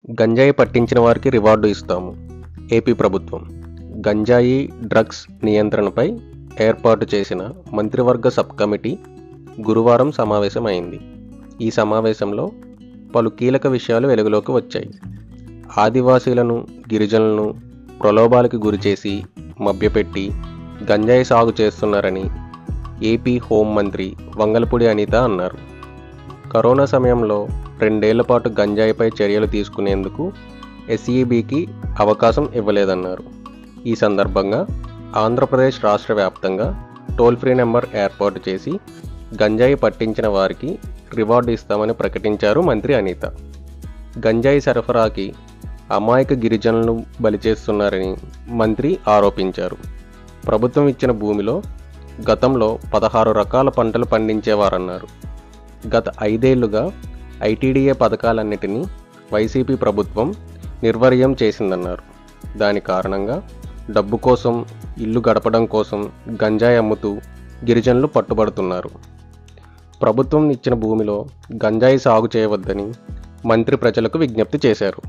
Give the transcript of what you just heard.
గంజాయి పట్టించిన వారికి రివార్డు ఇస్తాము. ఏపీ ప్రభుత్వం గంజాయి డ్రగ్స్ నియంత్రణపై ఏర్పాటు చేసిన మంత్రివర్గ సబ్ కమిటీ గురువారం సమావేశమైంది. ఈ సమావేశంలో పలు కీలక విషయాలు వెలుగులోకి వచ్చాయి. ఆదివాసీలను, గిరిజనులను ప్రలోభాలకు గురిచేసి మభ్యపెట్టి గంజాయి సాగు చేస్తున్నారని ఏపీ హోంమంత్రి వంగలపూడి అనిత అన్నారు. కరోనా సమయంలో 2 ఏళ్ల పాటు గంజాయిపై చర్యలు తీసుకునేందుకు ఎస్ఈబికి అవకాశం ఇవ్వలేదన్నారు. ఈ సందర్భంగా ఆంధ్రప్రదేశ్ రాష్ట్ర వ్యాప్తంగా టోల్ ఫ్రీ నెంబర్ ఏర్పాటు చేసి గంజాయి పట్టించిన వారికి రివార్డు ఇస్తామని ప్రకటించారు మంత్రి అనిత. గంజాయి సరఫరాకి అమాయక గిరిజనులను బలి చేస్తున్నారని మంత్రి ఆరోపించారు. ప్రభుత్వం ఇచ్చిన భూమిలో గతంలో 16 రకాల పంటలు పండించేవారన్నారు. గత 5 ఏళ్లుగా ఐటీడీఏ పథకాలన్నిటినీ వైసీపీ ప్రభుత్వం నిర్వీర్యం చేసిందన్నారు. దాని కారణంగా డబ్బు కోసం, ఇల్లు గడపడం కోసం గంజాయి అమ్ముతూ గిరిజనులు పట్టుబడుతున్నారు. ప్రభుత్వం ఇచ్చిన భూమిలో గంజాయి సాగు చేయవద్దని మంత్రి ప్రజలకు విజ్ఞప్తి చేశారు.